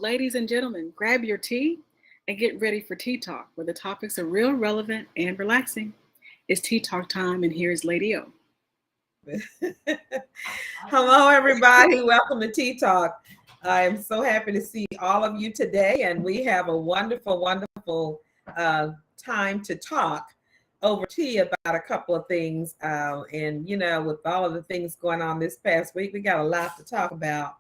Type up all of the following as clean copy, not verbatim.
ladies and gentlemen, grab your tea and get ready for Tea Talk, where the topics are real, relevant, and relaxing. It's Tea Talk time, and here is Lady O. Hello, everybody. Welcome to Tea Talk. I am so happy to see all of you today, and we have a wonderful time to talk over tea about a couple of things. And with all of the things going on this past week, we got a lot to talk about.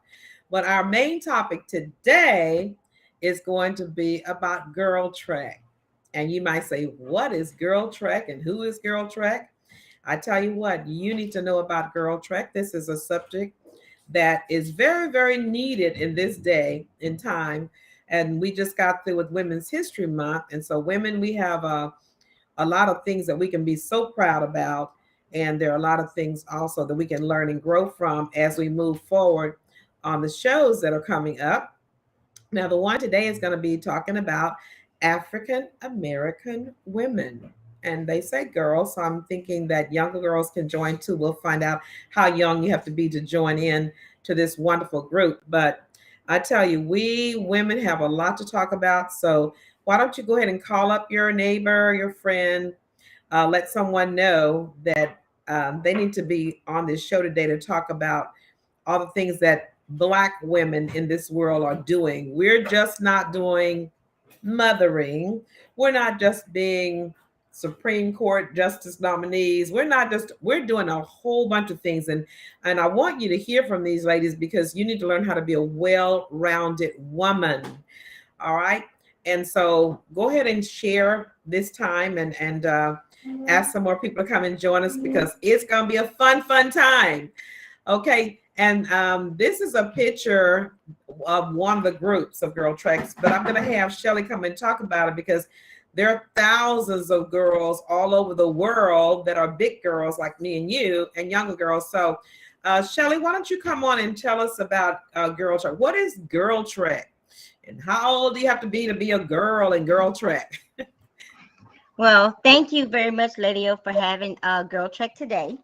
But our main topic today is going to be about GirlTrek. And you might say, what is GirlTrek and who is GirlTrek? I tell you what, you need to know about GirlTrek. This is a subject that is very, very needed in this day and time. And we just got through with Women's History Month. And so women, we have a lot of things that we can be so proud about. And there are a lot of things also that we can learn and grow from as we move forward on the shows that are coming up. Now, the one today is going to be talking about African American women. And they say girls, so I'm thinking that younger girls can join too. We'll find out how young you have to be to join in to this wonderful group. But I tell you, we women have a lot to talk about. So why don't you go ahead and call up your neighbor, your friend, let someone know that they need to be on this show today to talk about all the things that Black women in this world are doing. We're just not doing mothering. We're not just being Supreme Court justice nominees. We're doing a whole bunch of things. And I want you to hear from these ladies because you need to learn how to be a well-rounded woman. All right. And so go ahead and share this time and ask some more people to come and join us because it's going to be a fun time. Okay. And this is a picture of one of the groups of GirlTreks, but I'm going to have Shelly come and talk about it because there are thousands of girls all over the world that are big girls like me and you and younger girls. So, Shelly, why don't you come on and tell us about GirlTrek? What is GirlTrek? And how old do you have to be a girl in GirlTrek? Well, thank you very much, Lady O, for having GirlTrek today.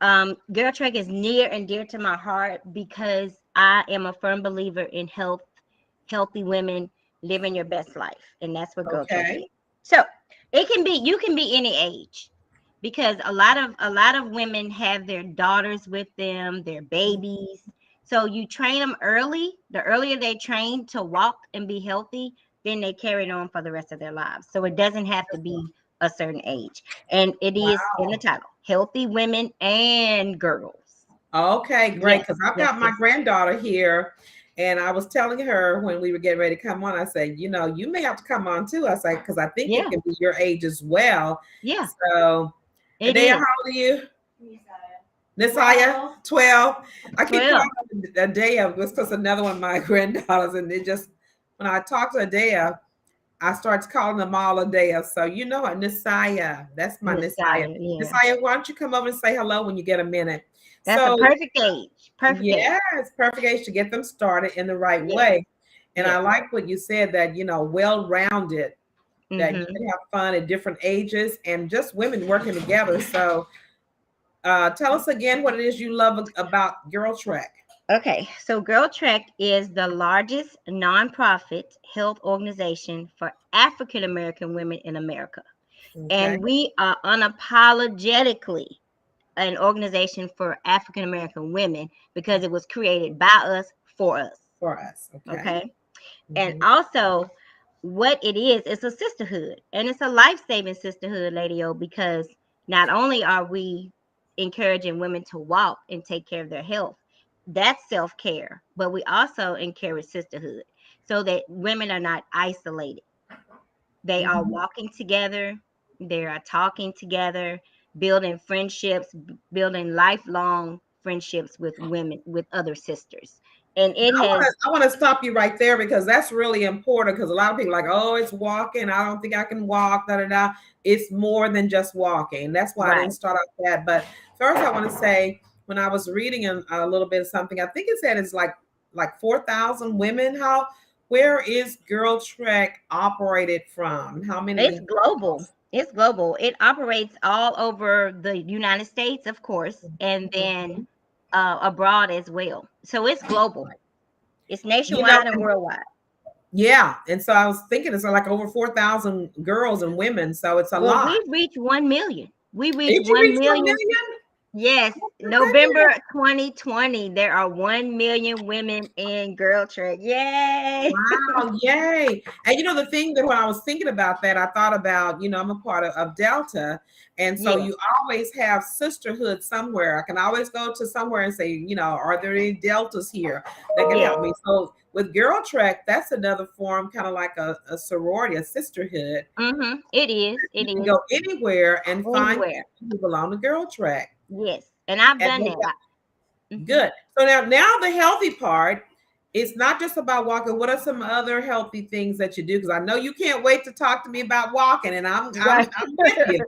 GirlTrek is near and dear to my heart because I am a firm believer in healthy women living your best life, and that's what GirlTrek is. So you can be any age because a lot of women have their daughters with them, their babies. So you train them early. The earlier they train to walk and be healthy, then they carry it on for the rest of their lives. So it doesn't have to be a certain age. And it is in the title, Healthy Women and Girls. Okay, great. Because I've got my granddaughter here. And I was telling her when we were getting ready to come on, I said, you may have to come on too. I said, because I think it can be your age as well. Yeah. So, Adea, how old are you? Nisaya, 12. I keep calling her Adea because another one of my granddaughters. And when I talk to Adea, I start calling them all Adea. So you know what, Nisaya. That's my Nisaya. Yeah. Nisaya, why don't you come over and say hello when you get a minute? That's a perfect age. It's perfect age to get them started in the right way. And I like what you said that, well-rounded, that you can have fun at different ages and just women working together. So tell us again what it is you love about GirlTrek. Okay, so GirlTrek is the largest nonprofit health organization for African American women in America. Okay. And we are unapologetically an organization for African American women because it was created by us for us. Okay. And also what it is, it's a sisterhood, and it's a life-saving sisterhood, Lady O, because not only are we encouraging women to walk and take care of their health, that's self-care, but we also encourage sisterhood so that women are not isolated. They are walking together, they are talking together, building friendships, building lifelong friendships with women, with other sisters. And I want to stop you right there because that's really important because a lot of people are like, oh, it's walking. I don't think I can walk. It's more than just walking. That's why I didn't start off that. But first, I want to say when I was reading a little bit of something, I think it said it's like 4,000 women. Where is GirlTrek operated from? How many? It's global. It's global. It operates all over the United States, of course, and then abroad as well. So it's global. It's nationwide and worldwide. Yeah. And so I was thinking it's like over 4,000 girls and women. So it's a Well, lot. we reached 1 million. We reached Did you 1 reach 1 million. million? Yes, Oh my November goodness. 2020, there are 1 million women in GirlTrek. Yay! Wow, yay. And the thing that when I was thinking about that, I thought about, I'm a part of Delta. And so Yeah, you always have sisterhood somewhere. I can always go to somewhere and say, are there any Deltas here that can yeah, help me? So with GirlTrek, that's another form, kind of like a sorority, a sisterhood. it is. It You can is go anywhere and find anywhere. people who belong to GirlTrek. Yes, and I've And done they that. Mhm. good. So now the healthy part, it's not just about walking. What are some other healthy things that you do? Because I know you can't wait to talk to me about walking, and I'm Right. with you.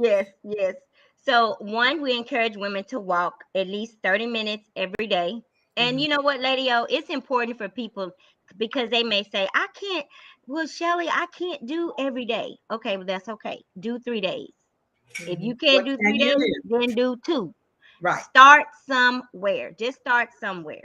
Yes, yes. So, one, we encourage women to walk at least 30 minutes every day. And Mhm. you know what, Lady O, it's important for people because they may say, I can't, well, Shelly, I can't do every day. Okay, well, that's okay. Do 3 days. If you can't What do can three you days, do? then do two. Right. Start somewhere. Just start somewhere.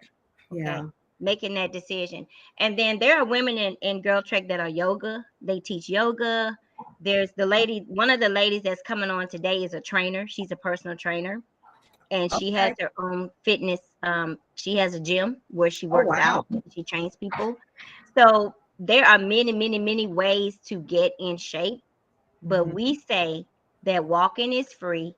Okay. Yeah. Making that decision. And then there are women in GirlTrek that are yoga. They teach yoga. There's the lady, one of the ladies that's coming on today is a trainer. She's a personal trainer. And she has Okay. her own fitness. She has a gym where she Oh works wow. out. She trains people. So there are many, many, many ways to get in shape. But Mhm. we say that walking is free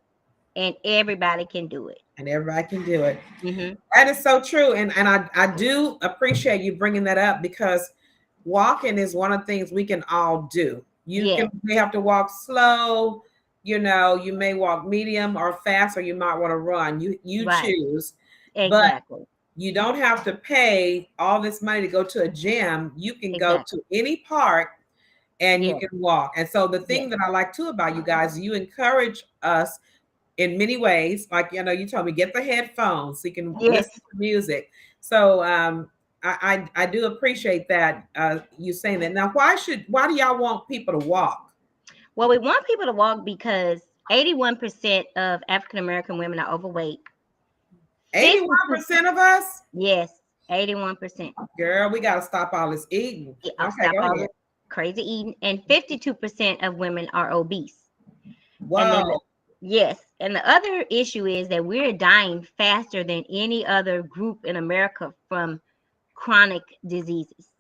and everybody can do it. And everybody can do it. Hmm. That is so true. And I do appreciate you bringing that up because walking is one of the things we can all do. Yes, May have to walk slow, you may walk medium or fast, or you might want to run. You right. choose, but Exactly. you don't have to pay all this money to go to a gym. You can go Exactly. to any park and you Yes. can walk. And so the Yes. thing that I like too about you guys, you encourage us in many ways. Like, you told me, get the headphones so you can Yes. listen to music. So I do appreciate that, you saying that. Now, why do y'all want people to walk? Well, we want people to walk because 81% of African American women are overweight. 52, 81% of us? yes, 81%. Girl, we got to stop all this eating. I'll Okay, stop go all ahead. the crazy eating. And 52% of women are obese. And then, Whoa. yes, and the other issue is that we're dying faster than any other group in America from chronic diseases.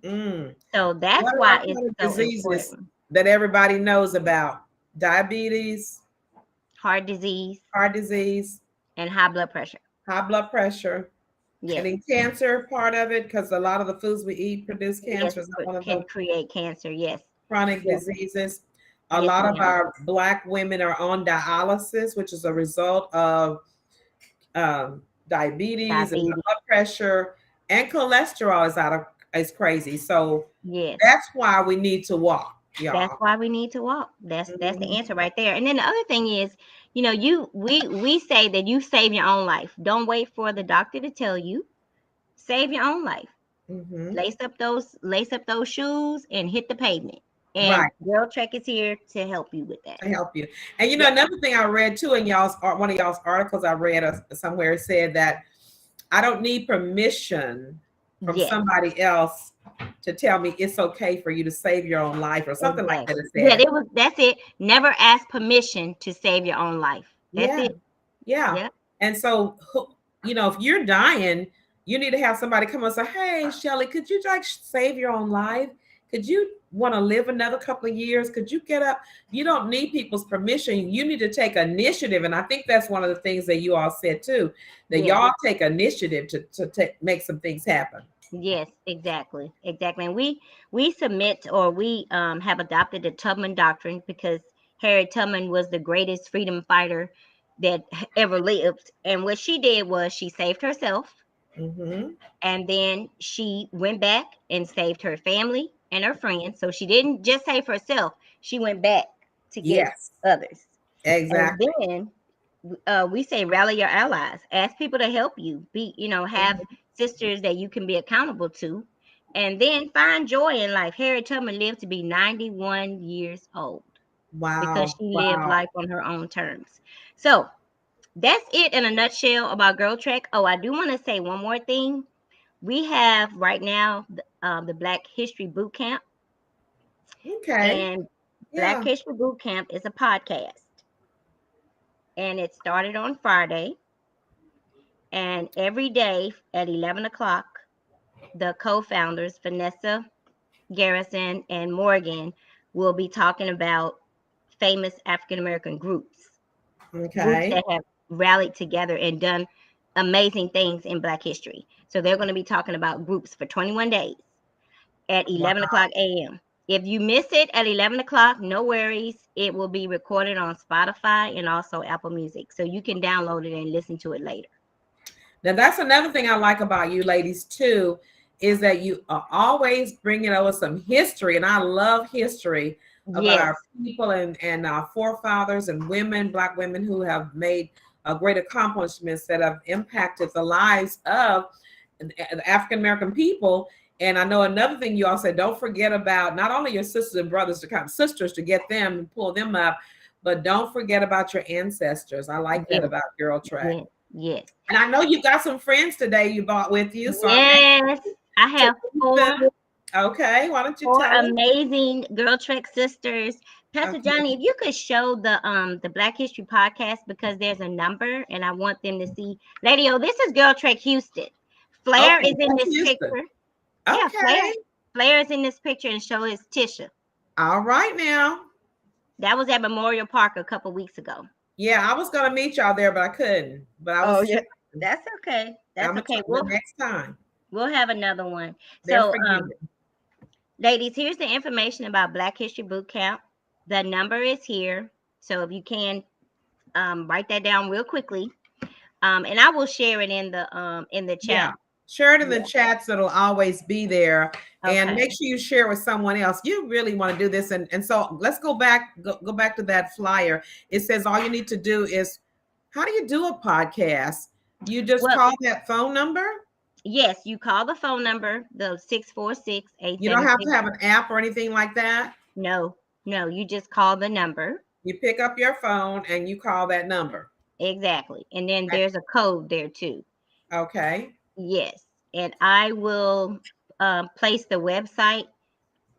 Mm. So that's What are why our it's chronic so diseases important. that everybody knows about? Diabetes, Heart disease heart disease, and high blood pressure. high blood pressure, and Yes, then cancer part of it, because a lot of the foods we eat produce yes, cancer. Is that but one of can the create cancer. Yes, chronic yes, diseases? A yes, lot of ma'am. our Black women are on dialysis, which is a result of diabetes and Diabetes. blood pressure, and cholesterol is crazy. So Yes, that's why we need to walk, that's y'all. why we need to walk. That's the Mhm. answer right there. And then the other thing is, we say that you save your own life. Don't wait for the doctor to tell you. Save your own life. Mhm. Lace up those shoes and hit the pavement. And Right. GirlTrek is here to help you with that. To help you. And Yep. another thing I read too in one of y'all's articles I read somewhere said that I don't need permission from Yes. somebody else to tell me it's okay for you to save your own life or something like that. Exactly. It Yeah, said. that's it. Never ask permission to save your own life. That's Yeah, it. yeah. Yep. And so, if you're dying, you need to have somebody come and say, "Hey, Shelly, could you like save your own life? Could you want to live another couple of years? Could you get up?" You don't need people's permission. You need to take initiative, and I think that's one of the things that you all said too. That Yes. y'all take initiative to make some things happen. Yes, exactly. Exactly. And we submit or we have adopted the Tubman Doctrine because Harriet Tubman was the greatest freedom fighter that ever lived. And what she did was she saved herself Mm-hmm. and then she went back and saved her family and her friends. So she didn't just save herself, she went back to get Yes, others. And exactly. then we say rally your allies, ask people to help you, have sisters that you can be accountable to, and then find joy in life. Harriet Tubman lived to be 91 years old because Wow, she lived wow. life on her own terms. So that's it in a nutshell about GirlTrek. Oh, I do want to say one more thing. We have right now the Black History Bootcamp. Okay. And Black Yeah. History Bootcamp is a podcast. And it started on Friday. And every day at 11 o'clock, the co-founders, Vanessa Garrison and Morgan, will be talking about famous African-American groups Okay. that have rallied together and done amazing things in Black history. So they're going to be talking about groups for 21 days at 11 o'clock a.m. If you miss it at 11 o'clock, no worries. It will be recorded on Spotify and also Apple Music. So you can download it and listen to it later. Now, that's another thing I like about you ladies, too, is that you are always bringing over some history. And I love history about our people and our forefathers and women, Black women who have made great accomplishments that have impacted the lives of the African-American people. And I know another thing you all said, don't forget about not only your sisters and brothers to come, sisters to get them and pull them up, but don't forget about your ancestors. I like that about GirlTrek. Yes. And I know you got some friends today you brought with you. So yes, I have 4. Okay, why don't you 4 tell amazing GirlTrek sisters. Pastor Johnny, if you could show the Black History podcast, because there's a number and I want them to see. Lady O, this is GirlTrek Houston. Flair is in this picture. Okay. Yeah, Flair is in this picture, and show is Tisha. All right now. That was at Memorial Park a couple weeks ago. Yeah, I was gonna meet y'all there, but I couldn't. But I was. Oh yeah, that's okay. That's okay. Next time we'll have another one. So, ladies, here's the information about Black History Bootcamp. The number is here, so if you can write that down real quickly, and I will share it in the chat. Yeah. Share it in the chat so it'll always be there. Okay. And make sure you share with someone else. You really want to do this. And so let's go back to that flyer. It says all you need to do is, how do you do a podcast? You just call that phone number? Yes, you call the phone number, the 646-876. You don't have to have an app or anything like that? No, you just call the number. You pick up your phone and you call that number. Exactly. And then there's a code there too. Okay. Yes, and I will place the website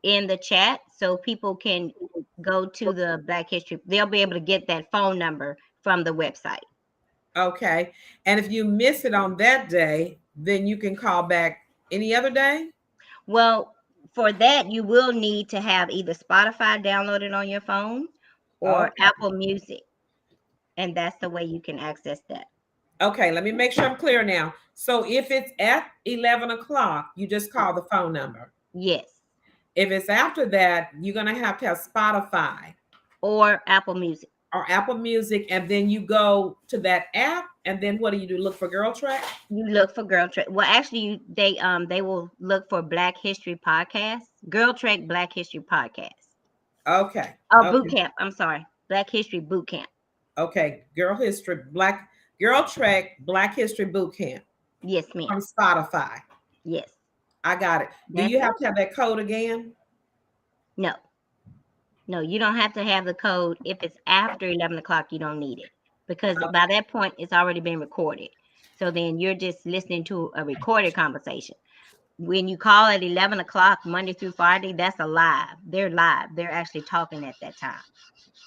in the chat so people can go to the Black History. They'll be able to get that phone number from the website. Okay. And if you miss it on that day, then you can call back any other day? Well, for that, you will need to have either Spotify downloaded on your phone or Apple Music. And that's the way you can access that. Okay, let me make sure I'm clear now. So if it's at 11 o'clock, you just call the phone number. Yes. If it's after that, you're going to have Spotify. Or Apple Music. And then you go to that app, and then what do? Look for GirlTrek? You look for GirlTrek. Well, actually, they will look for Black History Podcast. GirlTrek Black History Podcast. Okay. Bootcamp. I'm sorry. Black History Bootcamp. Okay. GirlTrek Black History Bootcamp. Yes, ma'am. From Spotify. Yes. I got it. Do you have to have that code again? No, you don't have to have the code. If it's after 11 o'clock, you don't need it, because by that point, it's already been recorded. So then you're just listening to a recorded conversation. When you call at 11 o'clock, Monday through Friday, that's a live. They're live. They're actually talking at that time.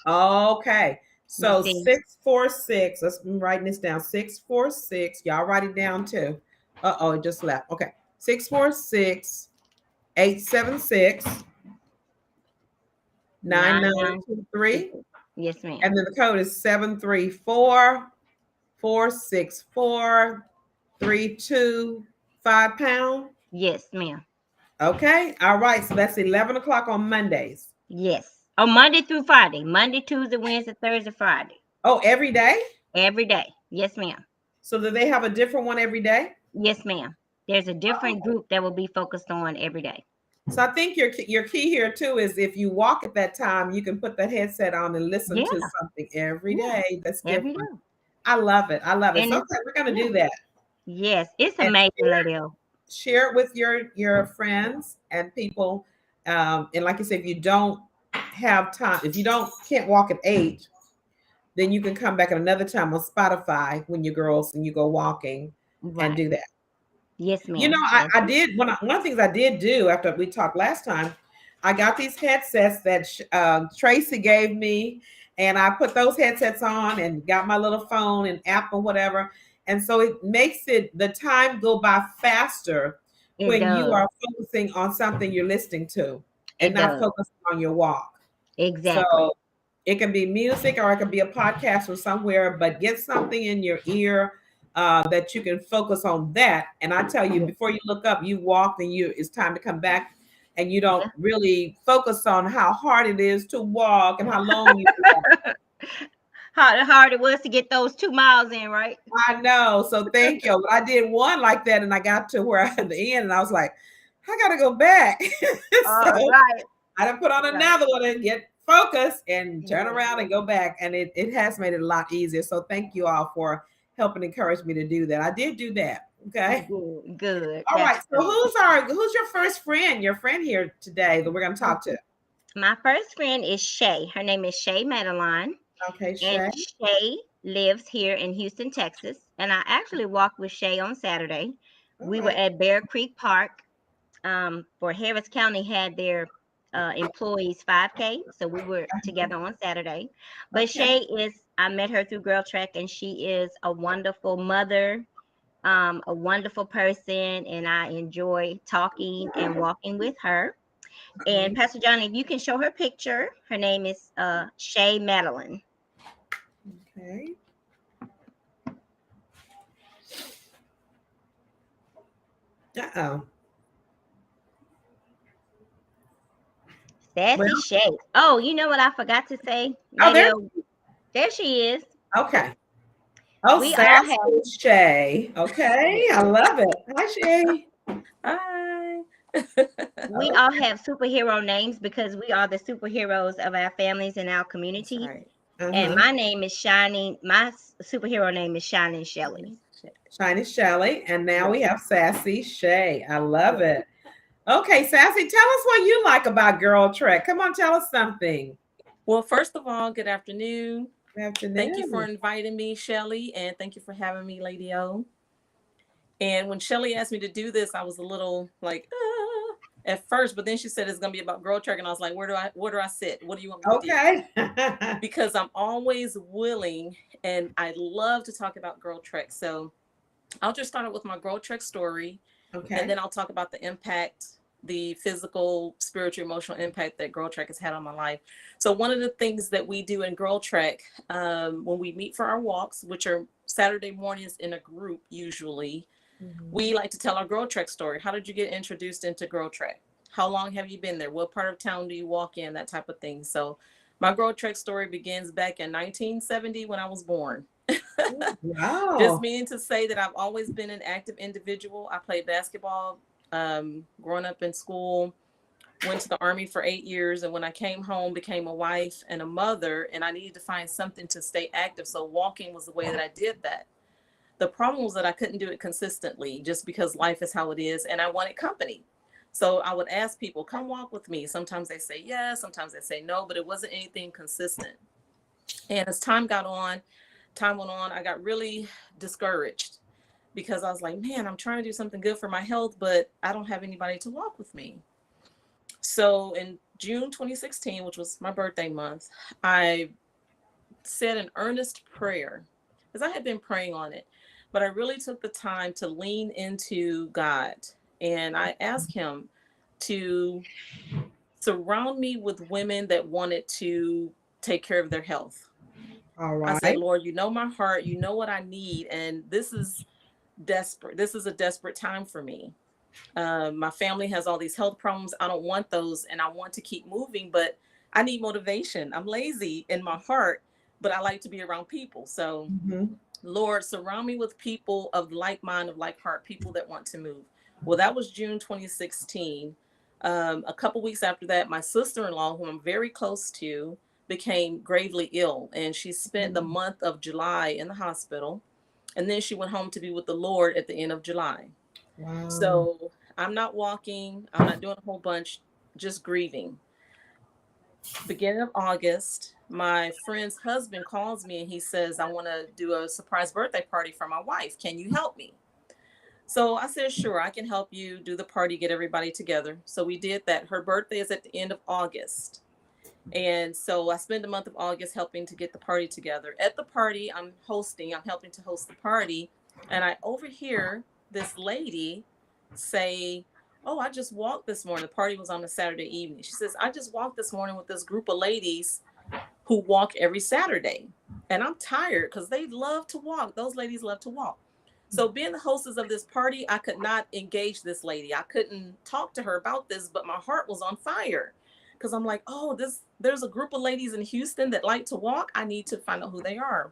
Okay. So 646, let's be writing this down. 646, y'all write it down too. It just left. Okay. 646-876-9923. Yes, ma'am. And then the code is 734-464-3255 #. Yes, ma'am. Okay. All right. So that's 11 o'clock on Mondays. Yes. On Monday through Friday. Monday, Tuesday, Wednesday, Thursday, Friday. Oh, every day? Every day. Yes, ma'am. So do they have a different one every day? Yes, ma'am. There's a different group that will be focused on every day. So I think your key here too is if you walk at that time, you can put that headset on and listen to something every day. That's different. Every day. I love it. So okay, we're gonna do that. Yes, it's amazing, Lady O. Share it with your friends and people. And like you said, if you don't have time, if you can't walk at 8, then you can come back at another time on Spotify when you're girls and you go walking and do that. Yes, You ma'am. know, I did one of the things I did do after we talked last time. I got these headsets that Tracy gave me, and I put those headsets on and got my little phone and app or whatever. And so it makes the time go by faster It when you does. are focusing on something you're listening to and It not does. focusing on your walk. Exactly. So it can be music or it can be a podcast or somewhere, but get something in your ear that you can focus on that. And I tell you, before you look up, you walk and it's time to come back, and you don't really focus on how hard it is to walk and how long you walk. How hard it was to get those 2 miles in, right? I know. So thank you. I did one like that, and I got to where at the end, and I was like, I gotta go back. All So right. I done put on Right. another one and get focused and turn Yeah. around and go back. And it has made it a lot easier. So thank you all for helping encourage me to do that. I did do that. Okay. Good. Good. All right. That's So good. who's your first friend, your friend here today that we're gonna talk to? My first friend is Shay. Her name is Shay Madeline. Okay, And Shay. Shay lives here in Houston, Texas. And I actually walked with Shay on Saturday. All We were right. at Bear Creek Park. For Harris County had their employees 5K. So we were together on Saturday. But Okay. I met her through GirlTrek, and she is a wonderful mother, a wonderful person, and I enjoy talking and walking with her. And Pastor John, if you can show her picture, her name is Shay Madeline. Okay. Uh-oh. Sassy Well, Shay. Oh, you know what I forgot to say? oh, Lady O, there she is. okay. Oh, We all sassy have Shay. Okay. I love it. Hi, Shay. Hi. we all have superhero names because we are the superheroes of our families and our That's community. right. And Uh-huh. my name is Shining. My superhero name is Shining Shelly. Shiny Shelly. And now Yes. we have Sassy Shay. I love Yes. it. Okay, Sassy, tell us what you like about GirlTrek. Come on, tell us something. Well, first of all, good afternoon. Good afternoon. Thank you for inviting me, Shelly, and thank you for having me, Lady O. And when Shelly asked me to do this, I was a little like, at first, but then she said it's gonna be about GirlTrek, and I was like, where do I sit? What do you want me to do? Okay. Because I'm always willing, and I love to talk about GirlTrek. So I'll just start out with my GirlTrek story, Okay. and then I'll talk about the impact, the physical, spiritual, emotional impact that GirlTrek has had on my life. So one of the things that we do in GirlTrek, when we meet for our walks, which are Saturday mornings in a group usually, we like to tell our GirlTrek story. How did you get introduced into GirlTrek? How long have you been there? What part of town do you walk in? That type of thing. So my GirlTrek story begins back in 1970 when I was born. Wow. Just meaning to say that I've always been an active individual. I played basketball growing up in school, went to the Army for 8 years, and when I came home, became a wife and a mother, and I needed to find something to stay active. So walking was the way that I did that. The problem was that I couldn't do it consistently just because life is how it is, and I wanted company. So I would ask people, come walk with me. Sometimes they say yes, sometimes they say no, but it wasn't anything consistent. And as time went on, I got really discouraged because I was like, man, I'm trying to do something good for my health, but I don't have anybody to walk with me. So in June 2016, which was my birthday month, I said an earnest prayer because I had been praying on it, but I really took the time to lean into God. And I asked him to surround me with women that wanted to take care of their health. All I said, right. Lord, you know my heart, you know what I need. And this is desperate. This is a desperate time for me. My family has all these health problems. I don't want those, and I want to keep moving, but I need motivation. I'm lazy in my heart, but I like to be around people. So, Lord, surround me with people of like mind, of like heart, people that want to move. Well, that was June 2016. A couple weeks after that, my sister-in-law, who I'm very close to, became gravely ill, and she spent the month of July in the hospital. And then she went home to be with the Lord at the end of July. Wow. So I'm not walking. I'm not doing a whole bunch, just grieving. Beginning of August, my friend's husband calls me and he says, I want to do a surprise birthday party for my wife. Can you help me? So I said, sure, I can help you do the party, get everybody together. So we did that. Her birthday is at the end of August. And so I spent the month of August helping to get the party together. At the party, I'm helping to host the party. And I overhear this lady say, oh, I just walked this morning. The party was on a Saturday evening. She says, I just walked this morning with this group of ladies who walk every Saturday. And I'm tired because they love to walk. Those ladies love to walk. So being the hostess of this party, I could not engage this lady. I couldn't talk to her about this, but my heart was on fire because I'm like, oh, there's a group of ladies in Houston that like to walk. I need to find out who they are.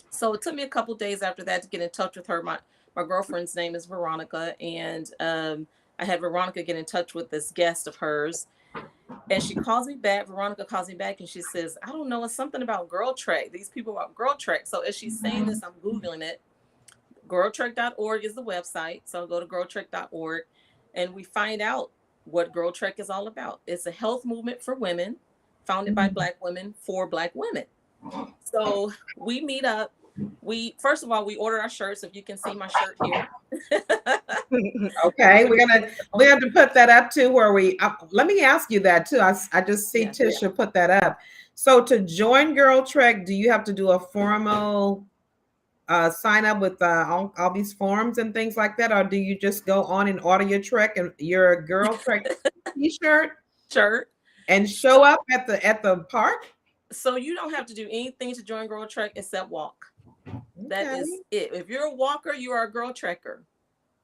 So it took me a couple days after that to get in touch with her. My girlfriend's name is Veronica, and I had Veronica get in touch with this guest of hers. And she calls me back. Veronica calls me back and she says, I don't know, it's something about GirlTrek. These people about GirlTrek. So as she's saying this, I'm Googling it. GirlTrek.org is the website. So go to GirlTrek.org and we find out what GirlTrek is all about. It's a health movement for women, founded by Black women for Black women. So we meet up. First of all, we order our shirts. If you can see my shirt here. Okay, we have to put that up too. Where let me ask you that too. I just see Tisha put that up. So to join GirlTrek, do you have to do a formal sign up with all these forms and things like that, or do you just go on and order your Trek and your GirlTrek T-shirt and show up at the park? So you don't have to do anything to join GirlTrek except walk. That is it. If you're a walker, you are a GirlTrekker.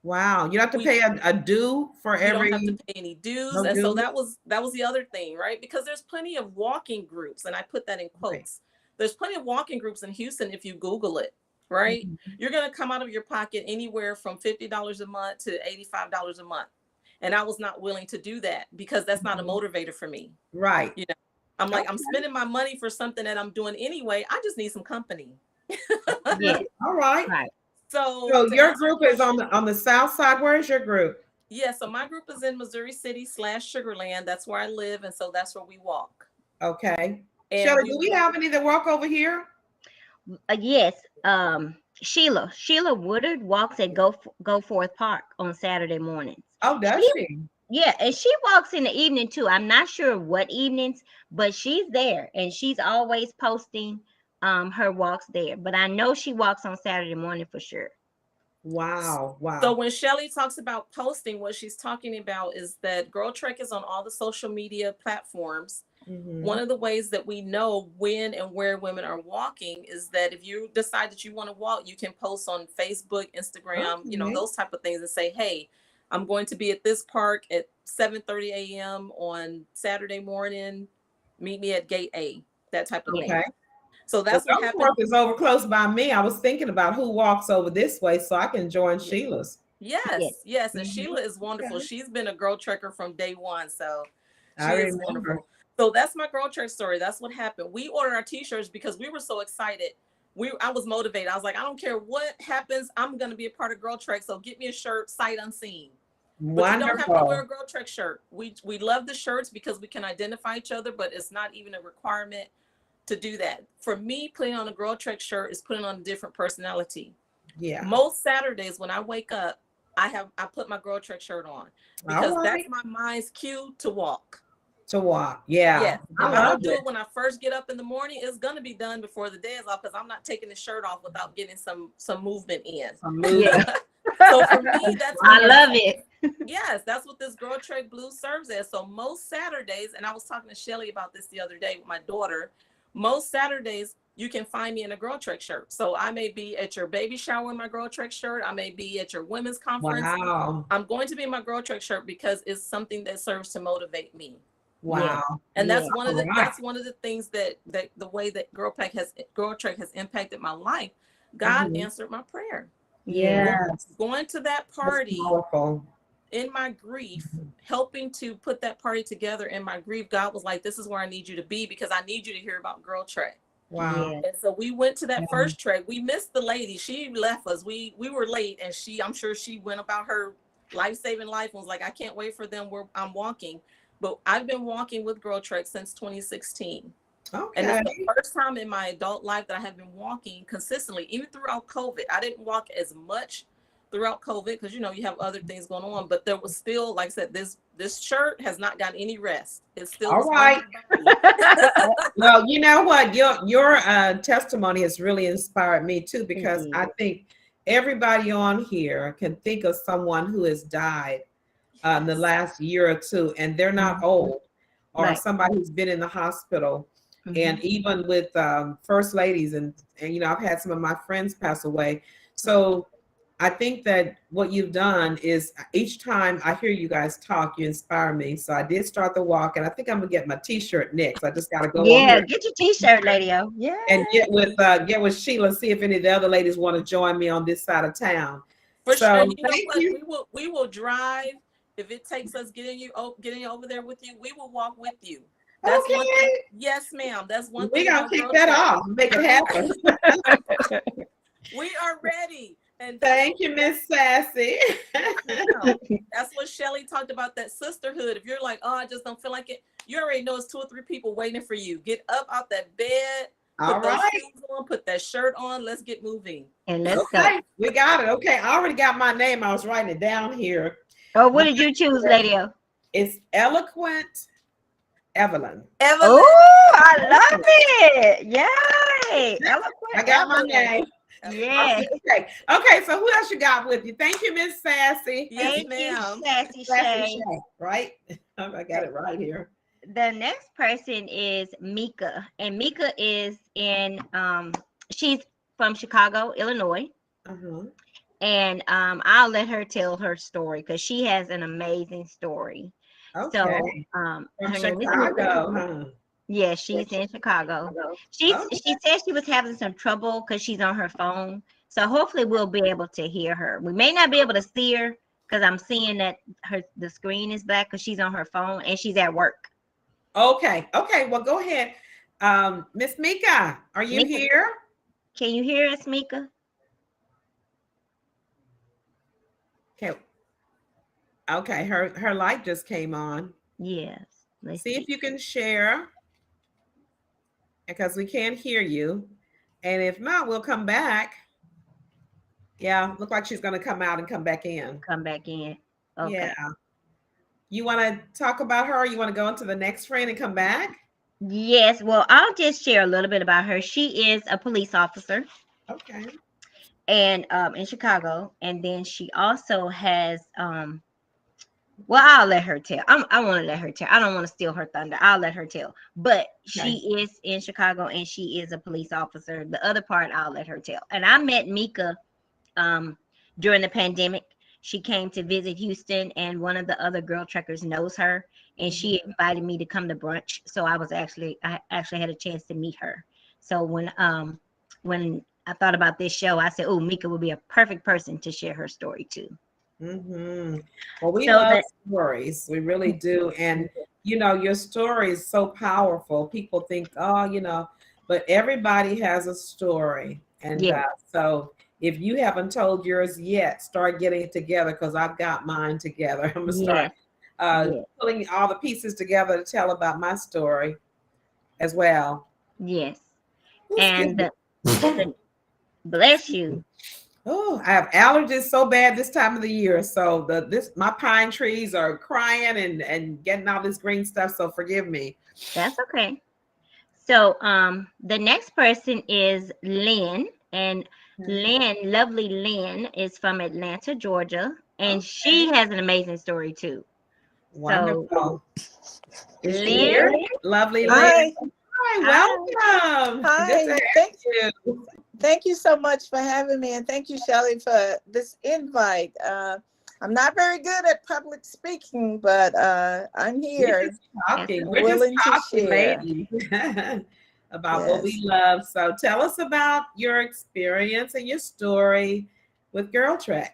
Wow, you don't have to pay a due for every. You don't have to pay any dues, no and dues. So that was the other thing, right? Because there's plenty of walking groups, and I put that in quotes. Right. There's plenty of walking groups in Houston if you Google it, right? Mm-hmm. You're gonna come out of your pocket anywhere from $50 a month to $85 a month, and I was not willing to do that because that's not a motivator for me, right? You know, I'm like, I'm spending my money for something that I'm doing anyway. I just need some company. Yeah. All right. Right. So your group is on the south side. Where is your group? Yeah, so my group is in Missouri City /Sugarland. That's where I live, and so that's where we walk. Okay. Shelly, do we have any that walk over here? Yes. Sheila Woodard walks at Go Forth Park on Saturday mornings. Oh, does she? Yeah, and she walks in the evening too. I'm not sure what evenings, but she's there and she's always posting her walks there. But I know she walks on Saturday morning for sure. Wow. So when Shelly talks about posting, what she's talking about is that GirlTrek is on all the social media platforms. Mm-hmm. One of the ways that we know when and where women are walking is that if you decide that you want to walk, you can post on Facebook, Instagram, you know, those type of things and say, hey, I'm going to be at this park at 7:30 a.m. on Saturday morning. Meet me at gate A, that type of thing. So that's what happened. Is over close by me. I was thinking about who walks over this way so I can join Sheila's. Yes. And mm-hmm. Sheila is wonderful. Okay. She's been a GirlTrekker from day one. So she is wonderful. So that's my GirlTrek story. That's what happened. We ordered our t-shirts because we were so excited. I was motivated. I was like, I don't care what happens. I'm going to be a part of GirlTrek. So get me a shirt, sight unseen. But wonderful. You don't have to wear a GirlTrek shirt. We love the shirts because we can identify each other, but it's not even a requirement to do that. For me, putting on a GirlTrek shirt is putting on a different personality. Yeah. Most Saturdays when I wake up, I put my GirlTrek shirt on because that's my mind's cue to walk. Yeah. If I don't do it when I first get up in the morning, it's gonna be done before the day is off because I'm not taking the shirt off without getting some movement in. Yeah. So for me, that's I love it. Yes, that's what this GirlTrek Blue serves as. So most Saturdays, and I was talking to Shelly about this the other day with my daughter. Most Saturdays, you can find me in a GirlTrek shirt. So I may be at your baby shower in my GirlTrek shirt. I may be at your women's conference. Wow. I'm going to be in my GirlTrek shirt because it's something that serves to motivate me. Wow. And that's one of the things that the way that GirlTrek has impacted my life. God answered my prayer. Yeah. Going to that party in my grief, helping to put that party together in my grief, God was like, this is where I need you to be because I need you to hear about GirlTrek. Wow. And so we went to that first trek. We missed the lady. She left us. We were late and I'm sure she went about her life-saving life and was like, I can't wait for them where I'm walking. But I've been walking with GirlTrek since 2016. Okay. And it's the first time in my adult life that I have been walking consistently, even throughout COVID. I didn't walk as much throughout COVID, because you have other things going on, but there was still, like I said, this shirt has not gotten any rest. It's still all right. Well, you know what? Your testimony has really inspired me too, because I think everybody on here can think of someone who has died in the last year or two, and they're not old, or somebody who's been in the hospital. And even with first ladies, and I've had some of my friends pass away. So I think that what you've done is, each time I hear you guys talk, you inspire me. So I did start the walk, and I think I'm gonna get my T-shirt next. I just gotta go. Yeah, get your T-shirt, Lady-O. Yeah. And get with Sheila, see if any of the other ladies want to join me on this side of town. For so sure. Thank you. We will drive. If it takes us getting over there with you, we will walk with you. That's okay. One thing. Yes, ma'am. That's one thing. We gotta kick that off. Make it happen. We are ready. And thank you, Miss Sassy. That's what Shelly talked about, that sisterhood. If you're like, oh, I just don't feel like it, you already know it's 2 or 3 people waiting for you. Get up out that bed. Put those shoes on, put that shirt on. Let's get moving. And let's go. We got it. Okay, I already got my name. I was writing it down here. Oh, what did you choose, Lady-O? It's Eloquent Evelyn. Oh, I love it. Yay. Eloquent I got Evelyn. my name. Yeah. Okay, so who else you got with you? Thank you, Miss Sassy. Yes, ma'am. Sassy Shay. Right? I got it right here. The next person is Mika, and Mika is she's from Chicago, Illinois. And I'll let her tell her story, because she has an amazing story. Okay. So from her Chicago, name is yeah, she's in Chicago. She said she was having some trouble because she's on her phone. So hopefully we'll be able to hear her. We may not be able to see her, because I'm seeing that the screen is black because she's on her phone and she's at work. Okay. Well, go ahead. Miss Mika, are you here? Can you hear us, Mika? Okay. Her light just came on. Yes. Let's see if you can share, because we can't hear you. And if not, we'll come back. Yeah, look like she's going to come out and come back in. Okay. Yeah. You want to talk about her, or you want to go into the next friend and come back? Yes. Well, I'll just share a little bit about her. She is a police officer. Okay. And in Chicago. And then she also has well, I'll let her tell. I want to let her tell. I don't want to steal her thunder. I'll let her tell. But she is in Chicago, and she is a police officer. The other part, I'll let her tell. And I met Mika during the pandemic. She came to visit Houston, and one of the other GirlTrekkers knows her, and she invited me to come to brunch. So I actually had a chance to meet her. So when I thought about this show, I said, oh, Mika would be a perfect person to share her story too. Well, we love stories. We really do. And, your story is so powerful. People think, but everybody has a story. And so if you haven't told yours yet, start getting it together, because I've got mine together. I'm going to start putting all the pieces together to tell about my story as well. Yes. And bless you. Oh, I have allergies so bad this time of the year. So my pine trees are crying and getting all this green stuff. So forgive me. That's okay. So the next person is Lynn, and lovely Lynn is from Atlanta, Georgia, and she has an amazing story too. Wonderful. So, Lynn, lovely Lynn. Hi, welcome. Hi. Thank you so much for having me, and thank you, Shelly, for this invite. I'm not very good at public speaking, but I'm here. We're just talking, ladies, about what we love. So tell us about your experience and your story with GirlTrek.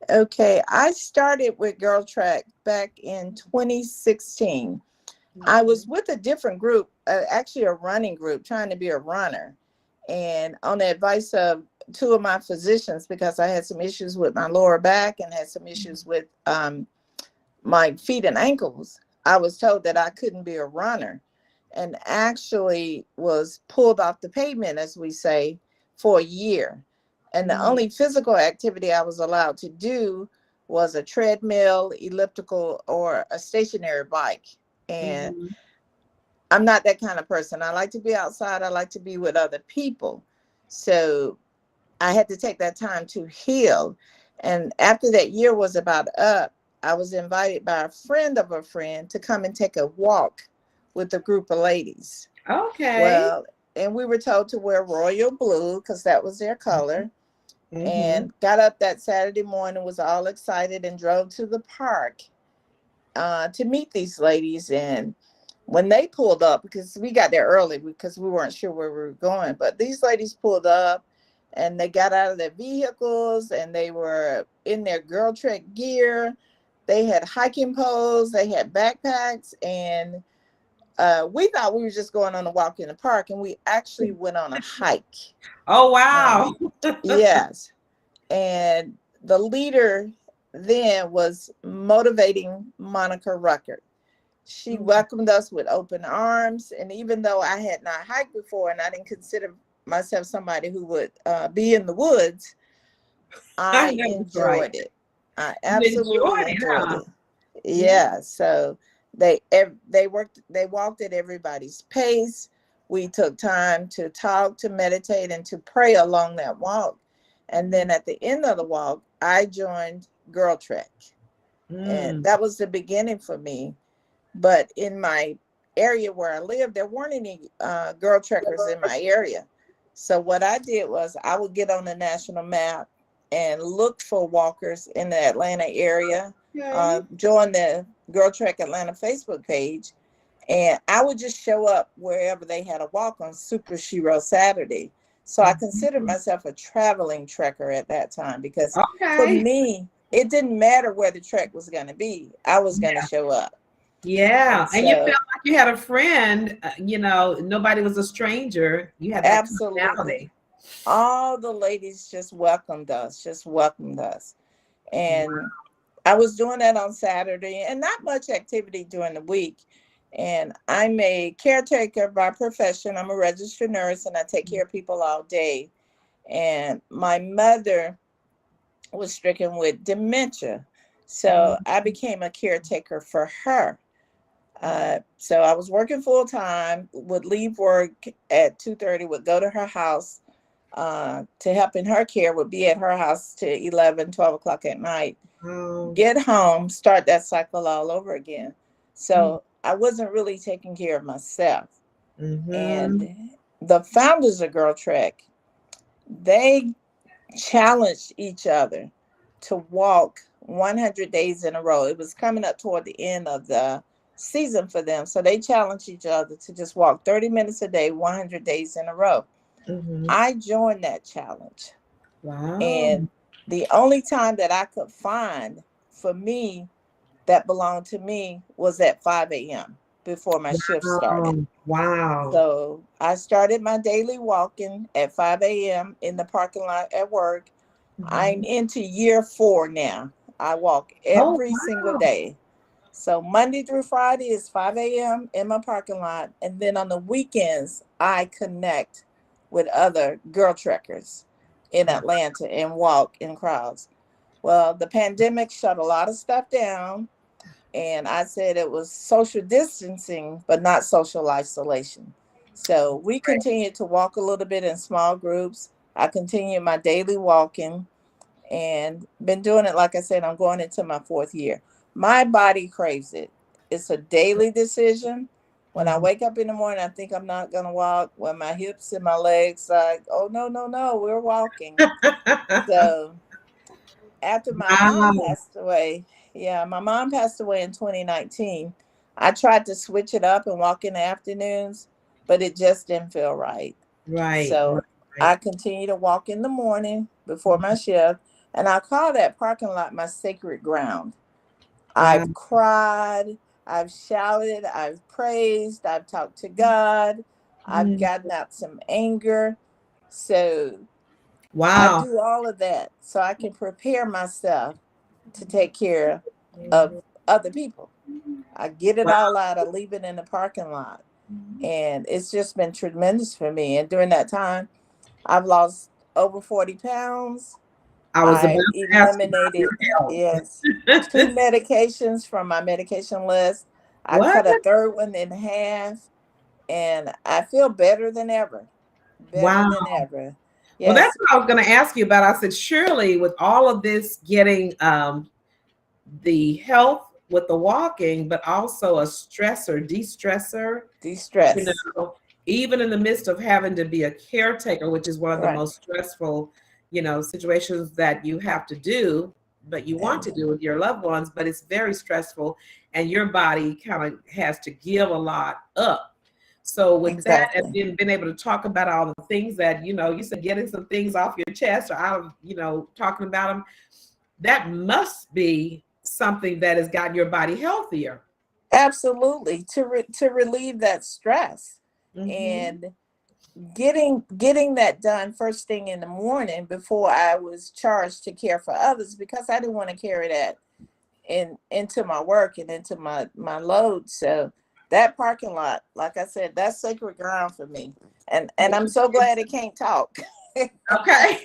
Okay, I started with GirlTrek back in 2016. I was with a different group, actually a running group, trying to be a runner. And on the advice of 2 of my physicians, because I had some issues with my lower back and had some issues with my feet and ankles, I was told that I couldn't be a runner, and actually was pulled off the pavement, as we say, for a year. And the only physical activity I was allowed to do was a treadmill, elliptical, or a stationary bike. And I'm not that kind of person. I like to be outside. I like to be with other people. So I had to take that time to heal. And after that year was about up, I was invited by a friend of a friend to come and take a walk with a group of ladies. Okay. Well, and we were told to wear royal blue because that was their color. And got up that Saturday morning, was all excited, and drove to the park to meet these ladies. And when they pulled up, because we got there early because we weren't sure where we were going, but these ladies pulled up and they got out of their vehicles and they were in their GirlTrek gear. They had hiking poles, they had backpacks, and we thought we were just going on a walk in the park, and we actually went on a hike. Oh, wow. Yes. And the leader then was motivating Monica Rucker. She welcomed us with open arms. And even though I had not hiked before and I didn't consider myself somebody who would be in the woods, I enjoyed it. I absolutely enjoyed it. Yeah. So they walked at everybody's pace. We took time to talk, to meditate, and to pray along that walk. And then at the end of the walk, I joined GirlTrek. And that was the beginning for me. But in my area where I lived, there weren't any GirlTrekkers in my area. So what I did was I would get on the national map and look for walkers in the Atlanta area, join the GirlTrek Atlanta Facebook page, and I would just show up wherever they had a walk on Super Shiro Saturday. So I considered myself a traveling trekker at that time because for me, it didn't matter where the trek was going to be. I was going to show up. Yeah. And you felt like you had a friend, nobody was a stranger. You had that absolutely. All the ladies just welcomed us. And I was doing that on Saturday and not much activity during the week. And I'm a caretaker by profession. I'm a registered nurse and I take care of people all day. And my mother was stricken with dementia. So I became a caretaker for her. So I was working full time, would leave work at 2:30, would go to her house to help in her care, would be at her house till 11, 12 o'clock at night, get home, start that cycle all over again. So I wasn't really taking care of myself. And the founders of GirlTrek, they challenged each other to walk 100 days in a row. It was coming up toward the end of the season for them. So they challenged each other to just walk 30 minutes a day, 100 days in a row. I joined that challenge. Wow. And the only time that I could find for me that belonged to me was at 5 a.m. before my shift started. Wow. So I started my daily walking at 5 a.m. in the parking lot at work. I'm into year 4 now. I walk every single day. So Monday through Friday is 5 a.m. in my parking lot. And then on the weekends, I connect with other GirlTrekkers in Atlanta and walk in crowds. Well, the pandemic shut a lot of stuff down. And I said it was social distancing, but not social isolation. So we continued to walk a little bit in small groups. I continued my daily walking and been doing it. Like I said, I'm going into my 4th year. My body craves it. It's a daily decision. When I wake up in the morning, I think I'm not going to walk. When my hips and my legs like, oh, no, we're walking. So after my mom passed away, my mom passed away in 2019. I tried to switch it up and walk in the afternoons, but it just didn't feel right. So I continue to walk in the morning before my shift, and I call that parking lot my sacred ground. I've cried, I've shouted, I've praised, I've talked to God, I've gotten out some anger. So I do all of that so I can prepare myself to take care of other people. I get it all out. I leave it in the parking lot. And it's just been tremendous for me. And during that time, I've lost over 40 pounds. I was about I to ask you about eliminated, your health. yes, 2 medications from my medication list. I What? cut a third one in half, and I feel better than ever. Better Wow. than ever. Well, that's Yes, what I was going to ask you about. I said, surely with all of this getting the health with the walking, but also a stressor, de-stressor, you de-stress. know, even in the midst of having to be a caretaker, which is one of the Right. most stressful, situations that you have to do, but you want to do with your loved ones, but it's very stressful and your body kind of has to give a lot up. So with that, and Exactly. being able to talk about all the things that, you said getting some things off your chest or out of, talking about them, that must be something that has gotten your body healthier. Absolutely. To relieve that stress. Mm-hmm. And getting that done first thing in the morning before I was charged to care for others, because I didn't want to carry that into my work and into my load. So that parking lot, like I said, that's sacred ground for me. And I'm so glad it can't talk. Okay.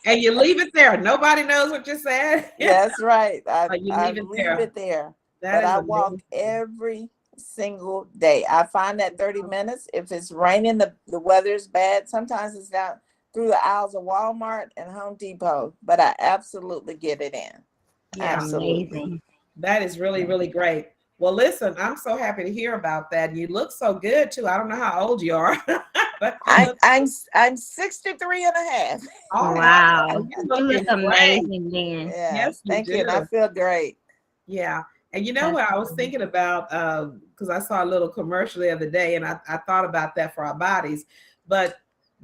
And you leave it there. Nobody knows what you said. That's right. I leave it there. That But is I walk amazing. every single day. I find that 30 minutes, if it's raining, the weather's bad, sometimes it's down through the aisles of Walmart and Home Depot, but I absolutely get it in. Yeah. Absolutely. Amazing. That is really, really great. Well, listen, I'm so happy to hear about that. You look so good too. I don't know how old you are, but I'm 63 and a half. oh, Wow. you're You looking look great. amazing, Lynn. Yes, Yes, you thank you. And do. I feel great. Yeah. And you know what I was thinking about, because I saw a little commercial the other day and I thought about that for our bodies. But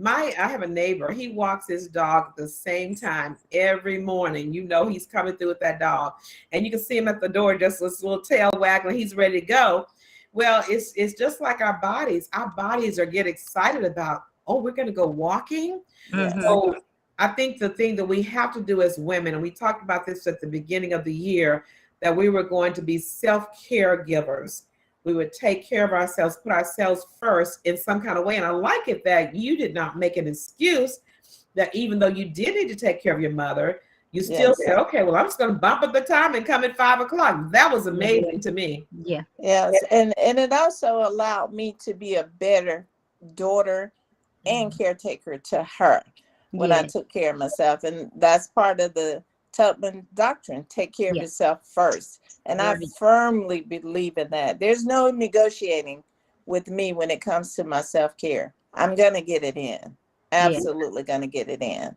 I have a neighbor, he walks his dog at the same time every morning. He's coming through with that dog. And you can see him at the door, just this little tail wagging, he's ready to go. Well, it's just like our bodies. Our bodies are get excited about, oh, we're going to go walking. Mhm. So I think the thing that we have to do as women, and we talked about this at the beginning of the year, that we were going to be self-care givers. We would take care of ourselves, put ourselves first in some kind of way. And I like it that you did not make an excuse that even though you did need to take care of your mother, you still said, okay, well, I'm just going to bump up the time and come at 5 o'clock. That was amazing to me. Yeah. Yes, and it also allowed me to be a better daughter and caretaker to her when I took care of myself. And that's part of the Tubman Doctrine, take care of yourself first. And I firmly believe in that. There's no negotiating with me when it comes to my self-care. I'm going to get it in. Absolutely going to get it in.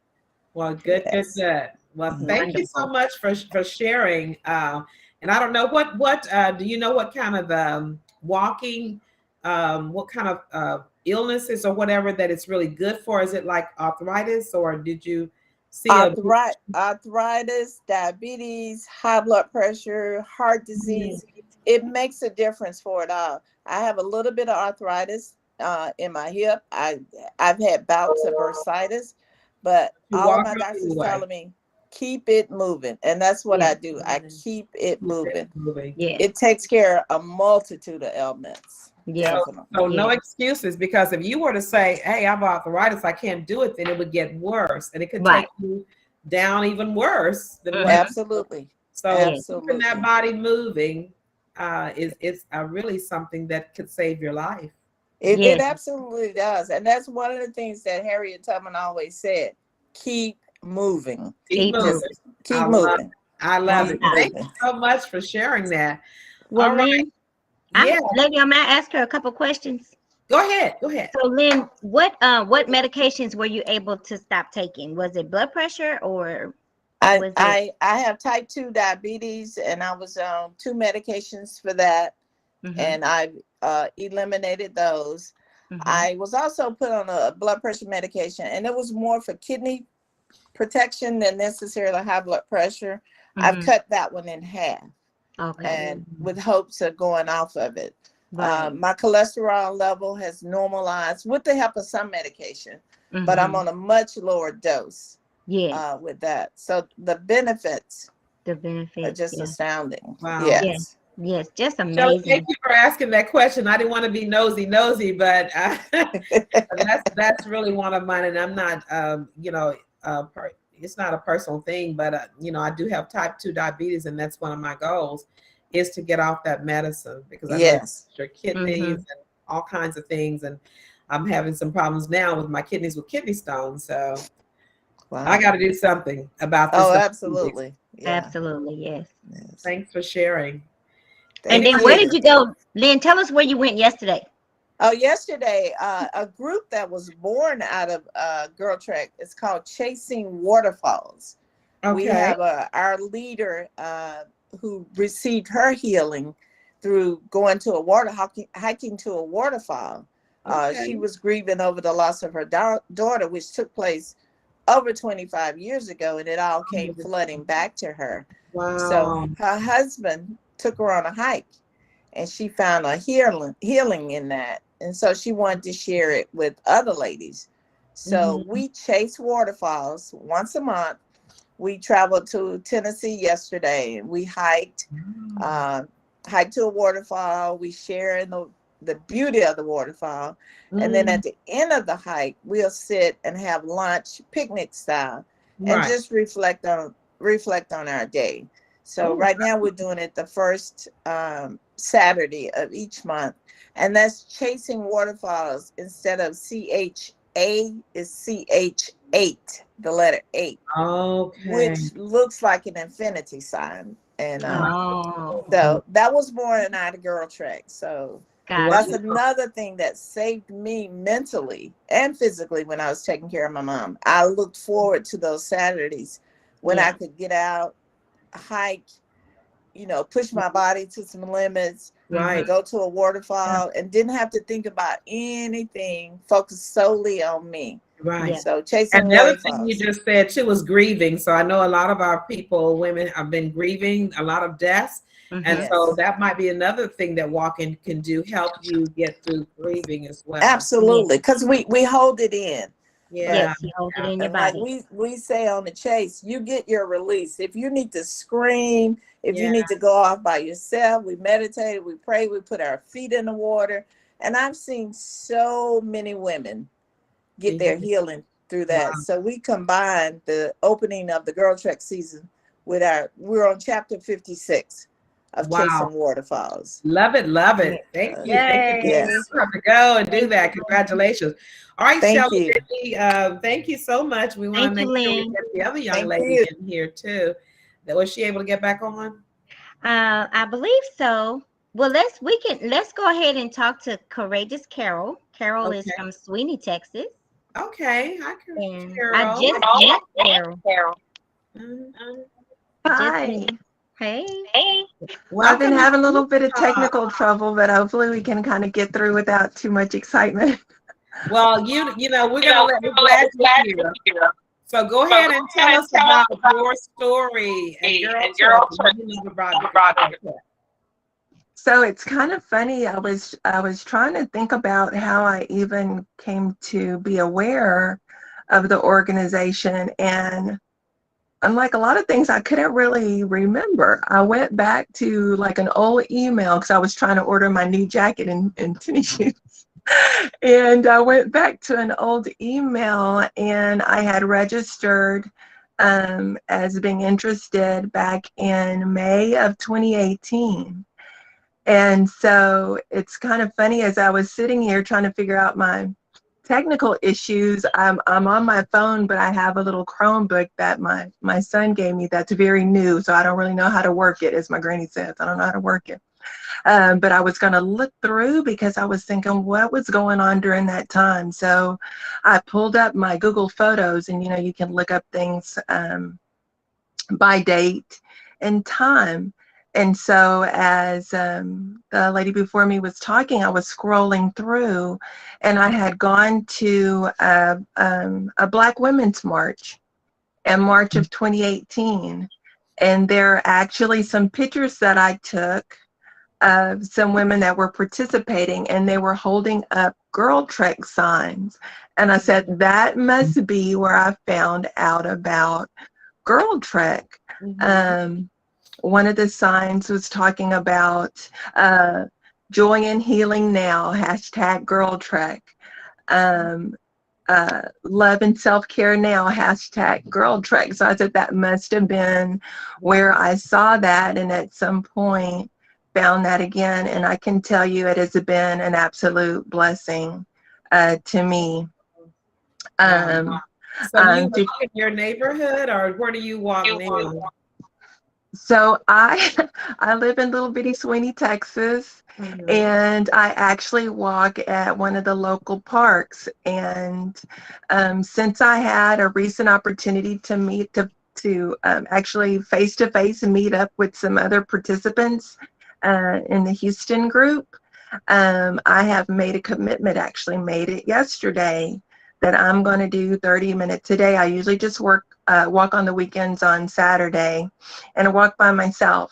Well, good. Well, thank you so much for sharing. And I don't know what do you know what kind of walking, what kind of illnesses or whatever that it's really good for? Is it like arthritis, or did you see arthritis, diabetes, high blood pressure, heart disease? It makes a difference for it all. I have a little bit of arthritis in my hip. I've had bouts of bursitis, but all of my doctors telling me keep it moving, and that's what I do. I keep it moving. Yeah. It takes care of a multitude of ailments. Yeah. So no excuses, because if you were to say, hey, I have arthritis, I can't do it, then it would get worse, and it could take you down even worse than what. Absolutely. So keeping that body moving is really something that could save your life. It absolutely does. And that's one of the things that Harriet Tubman always said: keep moving. Keep moving. Keep moving. I love it. Thank you so much for sharing that. Well, Lynn, lady, I'm gonna ask her a couple questions. Go ahead. So, Lynn, what medications were you able to stop taking? Was it blood pressure or? I have type 2 diabetes, and I was on 2 medications for that, and I eliminated those. I was also put on a blood pressure medication, and it was more for kidney protection than necessarily high blood pressure. I've cut that one in half. Okay. And with hopes of going off of it. My cholesterol level has normalized with the help of some medication, but I'm on a much lower dose with that. So the benefits are just astounding. Wow. Yes. Yes, just Shelley, thank amazing. you for asking that question. I didn't want to be nosy, but that's really one of mine. And I'm not, it's not a personal thing, but I do have type 2 diabetes, and that's one of my goals is to get off that medicine because I know it Yes. affects your kidneys and all kinds of things. And I'm having some problems now with my kidneys with kidney stones. So Wow. I got to do something about this. Oh, absolutely. Yeah. Absolutely, yes. Yes. Thanks for sharing. And then where did you go? Lynn, tell us where you went yesterday. Oh, yesterday, a group that was born out of GirlTrek, it's called Chasing Waterfalls. Okay. We have our leader who received her healing through going to hiking to a waterfall. She was grieving over the loss of her daughter, which took place over 25 years ago, and it all came flooding back to her. Wow. So her husband took her on a hike, and she found a healing in that. And so she wanted to share it with other ladies. So we chase waterfalls once a month. We traveled to Tennessee yesterday, and we hiked to a waterfall. We share in the beauty of the waterfall. And then at the end of the hike, we'll sit and have lunch, picnic style, and just reflect on our day. So right now we're doing it the first Saturday of each month, and that's Chasing Waterfalls. Instead of CHA is CH8, the letter 8, which looks like an infinity sign. And so that was born out of GirlTrek. So that's another thing that saved me mentally and physically when I was taking care of my mom. I looked forward to those Saturdays when I could get out, hike, push my body to some limits, go to a waterfall, and didn't have to think about anything, focus solely on me. Right. So chasing and the other thing waterfalls. you just said too was grieving. So I know a lot of our women have been grieving a lot of deaths. And so that might be another thing that walking can do, help you get through grieving as well. Absolutely. Because we hold it in. Yes, you hold it in your body. Like we say on the chase, you get your release. If you need to scream, if you need to go off by yourself, we meditate, we pray, we put our feet in the water. And I've seen so many women get their healing through that. So we combined the opening of the GirlTrek season with we're on chapter 56 of Chasing Waterfalls. Love it. Thank you. Thank you. Yes. You have to go and do that. Congratulations. All right, Shelly, thank you so much. We want to make sure we get the other young lady in here too. Was she able to get back on? I believe so. Well, let's go ahead and talk to Courageous Carol. Carol is from Sweeney, Texas. Okay. Hi, Carol. I just met Carol. Hi. Hey. Well, I've been having a little bit of technical trouble, but hopefully we can kind of get through without too much excitement. Well, we're glad you're here. So go ahead and tell us about your story and GirlTrek. So it's kind of funny. I was trying to think about how I even came to be aware of the organization, and unlike a lot of things, I couldn't really remember. I went back to like an old email because I was trying to order my new jacket and tennis shoes. And I went back to an old email, and I had registered as being interested back in May of 2018. And so it's kind of funny, as I was sitting here trying to figure out my technical issues, I'm on my phone, but I have a little Chromebook that my son gave me that's very new, so I don't really know how to work it, as my granny says. I don't know how to work it. But I was going to look through because I was thinking what was going on during that time. So I pulled up my Google Photos, and you can look up things by date and time. And so as the lady before me was talking, I was scrolling through, and I had gone to a Black Women's March in March of 2018. And there are actually some pictures that I took of some women that were participating, and they were holding up GirlTrek signs. And I said, that must be where I found out about GirlTrek. one of the signs was talking about joy and healing now, hashtag GirlTrek. Love and self-care now, hashtag GirlTrek. So I said that must have been where I saw that, and at some point found that again. And I can tell you it has been an absolute blessing to me. So you walk in your neighborhood, or where do you walk now? So I live in little bitty Sweeney, Texas, and I actually walk at one of the local parks. And since I had a recent opportunity to meet to actually face-to-face meet up with some other participants in the Houston group, I have made a commitment, actually made it yesterday, that I'm going to do 30 minutes a day. I usually just walk on the weekends on Saturday, and I walk by myself.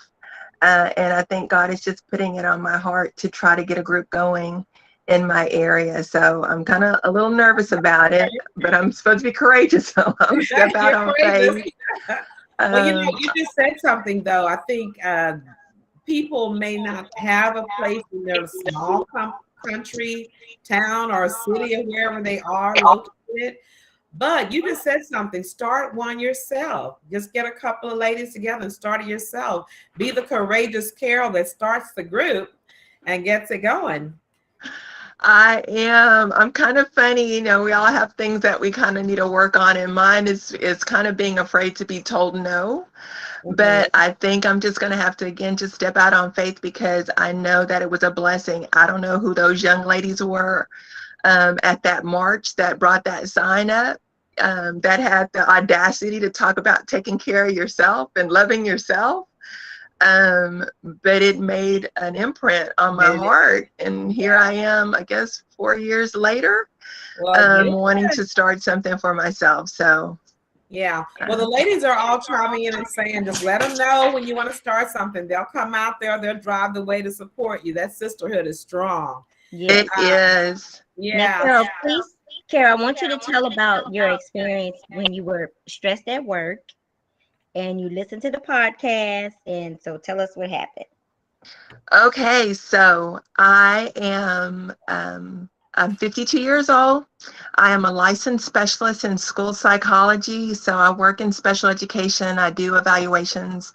And I think God is just putting it on my heart to try to get a group going in my area. So I'm kind of a little nervous about it, but I'm supposed to be courageous, so I'll step out on faith. Well, you just said something, though. I think people may not have a place in their small country, town, or city, or wherever they are located. But you just said something. Start one yourself. Just get a couple of ladies together and start it yourself. Be the courageous Carol that starts the group and gets it going. I am. I'm kind of funny. We all have things that we kind of need to work on. And mine is kind of being afraid to be told no. But I think I'm just going to have to, again, just step out on faith, because I know that it was a blessing. I don't know who those young ladies were at that march that brought that sign up, that had the audacity to talk about taking care of yourself and loving yourself. But it made an imprint on my heart. And here I am, I guess, 4 years later, wanting to start something for myself. So. Yeah. Well, the ladies are all chiming in and saying, just let them know when you want to start something. They'll come out there. They'll drive the way to support you. That sisterhood is strong. Yes. It is. Yeah. Now, please, Carol, I want you to tell about your experience when you were stressed at work and you listened to the podcast. And so tell us what happened. Okay. So I am, I'm 52 years old. I am a licensed specialist in school psychology. So I work in special education. I do evaluations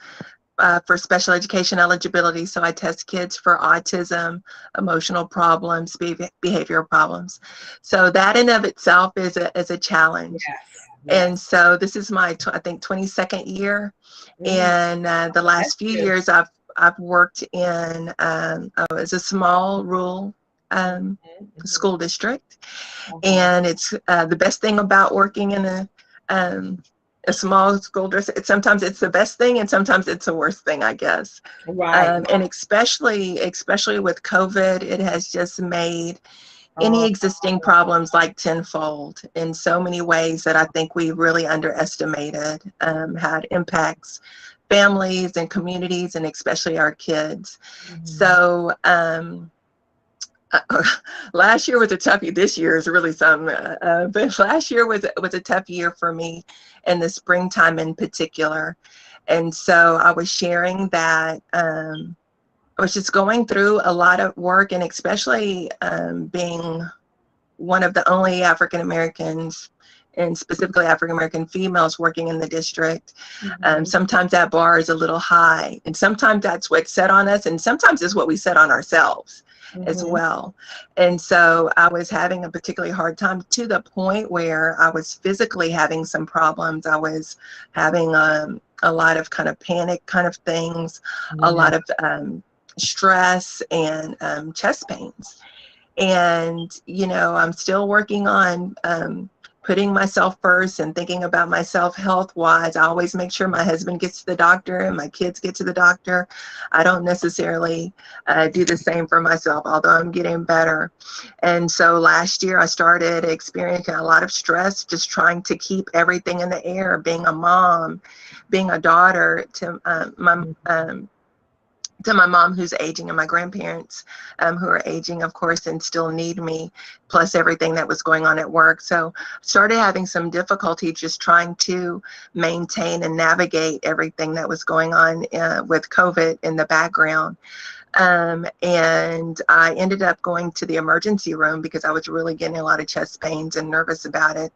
for special education eligibility. So I test kids for autism, emotional problems, behavioral problems. So that in of itself is a challenge. Yes. And so this is my, I think, 22nd year. And the last few years I've worked in as a small rural school district. And it's the best thing about working in a small school district. Sometimes it's the best thing, and sometimes it's the worst thing, I guess. Right. And especially with COVID, it has just made any existing problems like tenfold in so many ways that I think we really underestimated how it impacts families and communities, and especially our kids. So last year was a tough year. This year is really something, but last year was a tough year for me, in the springtime in particular. And so I was sharing that I was just going through a lot of work, and especially being one of the only African Americans, and specifically African American females, working in the district. Sometimes that bar is a little high, and sometimes that's what's set on us, and sometimes it's what we set on ourselves as well. And so I was having a particularly hard time, to the point where I was physically having some problems. I was having a lot of kind of panic kind of things, a lot of stress, and chest pains. And, I'm still working on putting myself first and thinking about myself health-wise. I always make sure my husband gets to the doctor and my kids get to the doctor. I don't necessarily do the same for myself, although I'm getting better. And so last year I started experiencing a lot of stress, just trying to keep everything in the air, being a mom, being a daughter to to my mom who's aging and my grandparents who are aging, of course, and still need me, plus everything that was going on at work. So started having some difficulty just trying to maintain and navigate everything that was going on with COVID in the background. And I ended up going to the emergency room because I was really getting a lot of chest pains and nervous about it.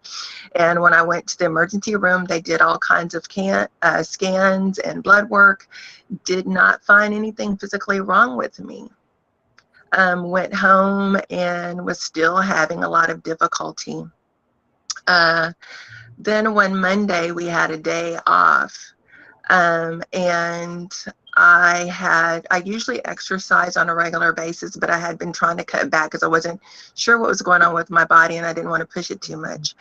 And when I went to the emergency room, they did all kinds of scans and blood work, did not find anything physically wrong with me. Went home and was still having a lot of difficulty. Then one Monday we had a day off, and I usually exercise on a regular basis, but I had been trying to cut back because I wasn't sure what was going on with my body and I didn't want to push it too much.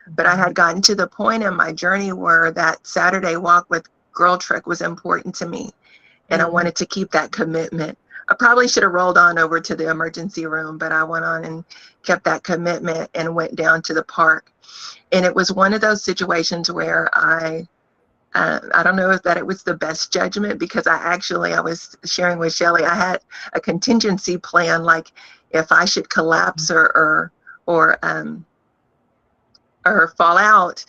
But I had gotten to the point in my journey where that Saturday walk with GirlTrek was important to me, and I wanted to keep that commitment. I probably should have rolled on over to the emergency room, but I went on and kept that commitment and went down to the park. And it was one of those situations where I don't know if that it was the best judgment, because I was sharing with Shelly, I had a contingency plan, like if I should collapse or fall out,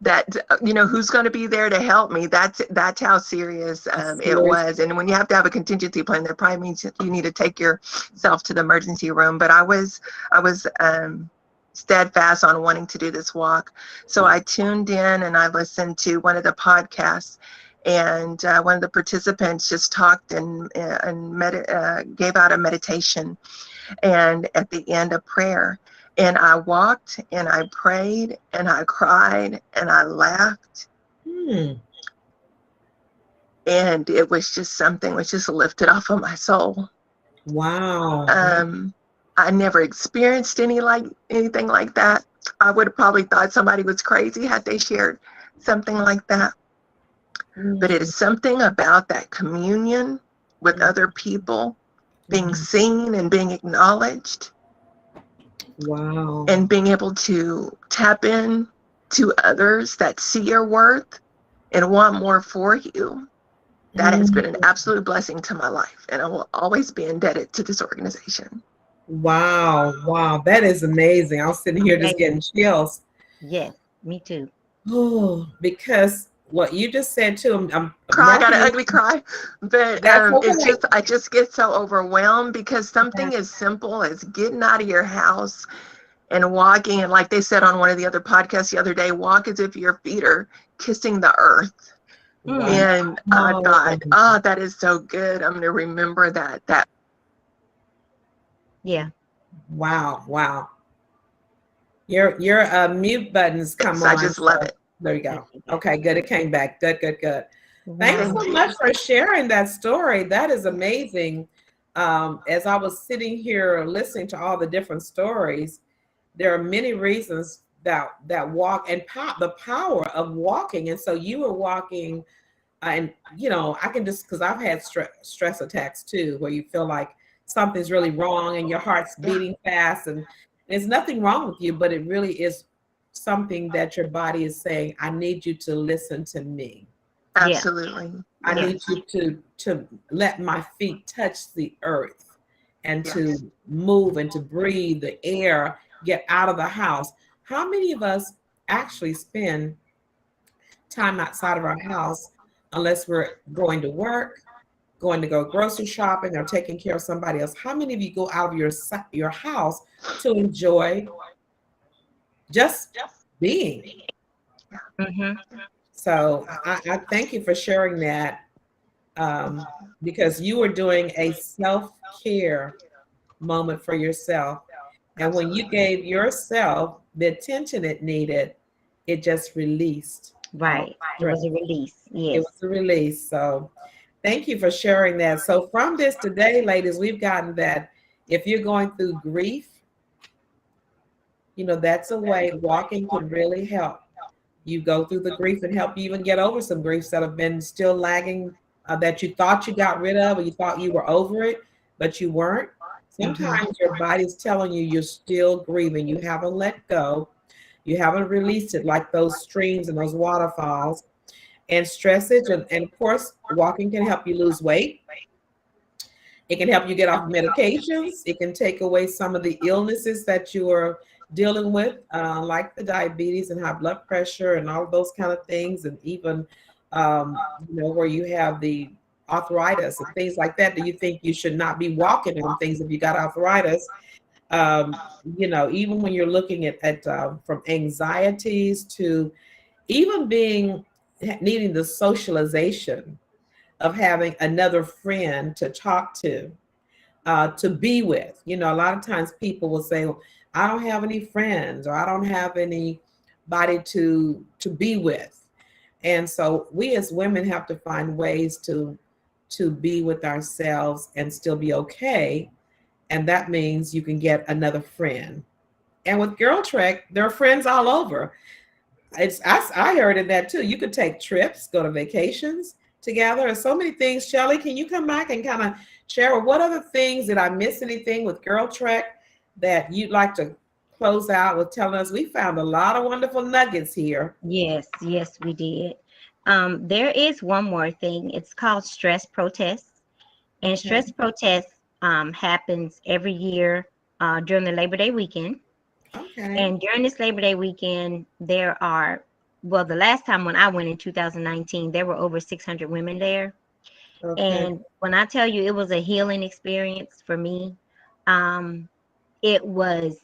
that who's going to be there to help me. That's how serious it was. And when you have to have a contingency plan, that probably means you need to take yourself to the emergency room. But I was steadfast on wanting to do this walk. So I tuned in and I listened to one of the podcasts, and one of the participants just talked and gave out a meditation, and at the end a prayer. And I walked and I prayed and I cried and I laughed. And it was just something was just lifted off of my soul. Wow. I never experienced anything like that. I would have probably thought somebody was crazy had they shared something like that. But it is something about that communion with other people, being seen and being acknowledged. Wow. And being able to tap in to others that see your worth and want more for you. That has been an absolute blessing to my life, and I will always be indebted to this organization. Wow. Wow. That is amazing. I was sitting here just getting chills. Yes, me too. Oh, because what you just said too, I got an ugly cry, but I just get so overwhelmed because something as simple as getting out of your house and walking, and like they said on one of the other podcasts the other day, walk as if your feet are kissing the earth. Wow. And I thought, that is so good. I'm going to remember that. Yeah. Wow. Wow. Your mute buttons come on. I just love it. There you go. Okay, good. It came back. Good. Thanks so much for sharing that story. That is amazing. As I was sitting here listening to all the different stories, there are many reasons that walk and the power of walking. And so you were walking, and I can just, because I've had stress attacks too, where you feel like something's really wrong and your heart's beating fast, and there's nothing wrong with you, but it really is something that your body is saying, I need you to listen to me. Absolutely. I need you to let my feet touch the earth and to move and to breathe the air, get out of the house. How many of us actually spend time outside of our house unless we're going to work, going to go grocery shopping, or taking care of somebody else? How many of you go out of your house to enjoy just being? So I thank you for sharing that, because you were doing a self-care moment for yourself. And when you gave yourself the attention it needed, it just released. Right. It was a release. Yes. It was a release. So thank you for sharing that. So from this today, ladies, we've gotten that if you're going through grief, that's a way walking can really help you go through the grief and help you even get over some griefs that have been still lagging, that you thought you got rid of, or you thought you were over it, but you weren't. Sometimes your body's telling you you're still grieving. You haven't let go. You haven't released it, like those streams and those waterfalls. and stress it. And of course, walking can help you lose weight. It can help you get off medications. It can take away some of the illnesses that you are dealing with, like the diabetes and high blood pressure and all of those kind of things. And even, where you have the arthritis and things like that. Do you think you should not be walking on things if you got arthritis? Even when you're looking at from anxieties to even needing the socialization of having another friend to talk to be with. A lot of times people will say, well, I don't have any friends, or I don't have anybody to be with. And so we as women have to find ways to be with ourselves and still be okay. And that means you can get another friend. And with GirlTrek, there are friends all over. I heard of that too. You could take trips, go to vacations together, and so many things. Shelly, can you come back and kind of share what other things? Did I miss anything with GirlTrek that you'd like to close out with telling us? We found a lot of wonderful nuggets here. Yes, we did. There is one more thing. It's called stress protests. And stress protests happens every year during the Labor Day weekend. Okay. And during this Labor Day weekend, the last time when I went in 2019, there were over 600 women there. Okay. And when I tell you it was a healing experience for me, it was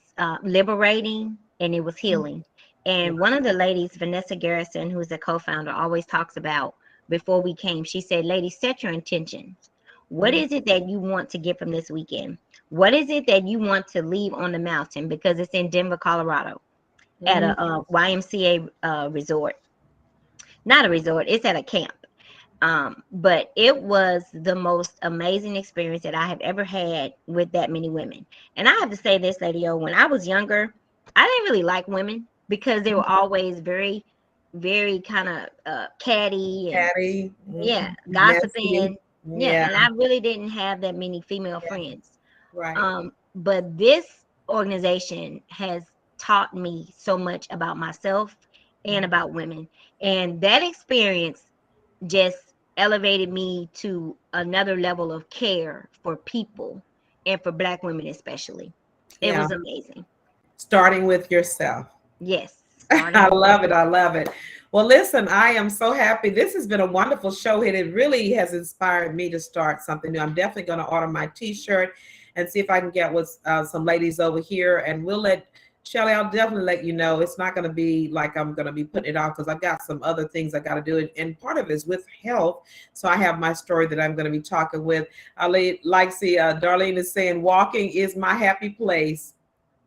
liberating and it was healing. And one of the ladies, Vanessa Garrison, who's a co-founder, always talks about, before we came, she said, ladies, set your intentions. What is it that you want to get from this weekend? What is it that you want to leave on the mountain? Because it's in Denver, Colorado, at a YMCA resort. Not a resort, it's at a camp. But it was the most amazing experience that I have ever had with that many women. And I have to say this, Lady O, when I was younger, I didn't really like women because they were always very, very kind of catty. And, yeah, gossiping. Yeah, and I really didn't have that many female friends. Right. But this organization has taught me so much about myself and about women. And that experience just elevated me to another level of care for people and for Black women especially. It was amazing. Starting with yourself. Yes. I love it. I love it. Well, listen, I am so happy. This has been a wonderful show hit. It really has inspired me to start something new. I'm definitely going to order my t-shirt and see if I can get with some ladies over here. And we'll let Shelly, I'll definitely let you know. It's not going to be like I'm going to be putting it off because I've got some other things I got to do. And part of it is with health. So I have my story that I'm going to be talking with. Darlene is saying, walking is my happy place.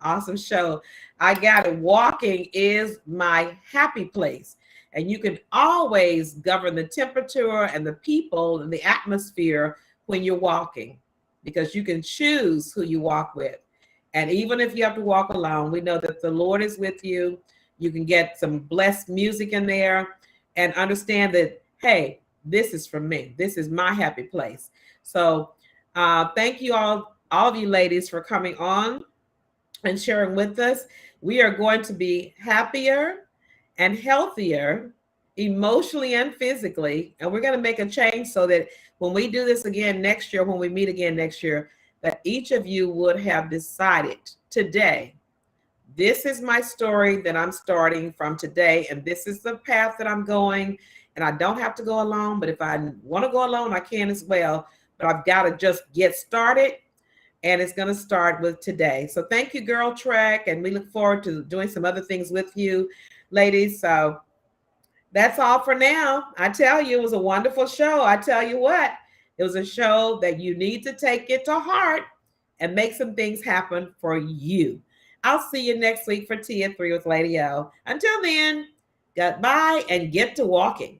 Awesome show. I got it. Walking is my happy place. And you can always govern the temperature and the people and the atmosphere when you're walking, because you can choose who you walk with. And even if you have to walk alone, we know that the Lord is with you. You can get some blessed music in there and understand that, hey, this is for me. This is my happy place. So thank you all of you ladies for coming on and sharing with us. We are going to be happier and healthier emotionally and physically. And we're going to make a change so that when we do this again next year, when we meet again next year, that each of you would have decided today, this is my story that I'm starting from today, and this is the path that I'm going, and I don't have to go alone, but if I want to go alone, I can as well, but I've got to just get started, and it's going to start with today. So thank you, GirlTrek, and we look forward to doing some other things with you, ladies. So that's all for now. I tell you, it was a wonderful show. I tell you what, it was a show that you need to take it to heart and make some things happen for you. I'll see you next week for Tea at 3 with Lady O. Until then, goodbye and get to walking.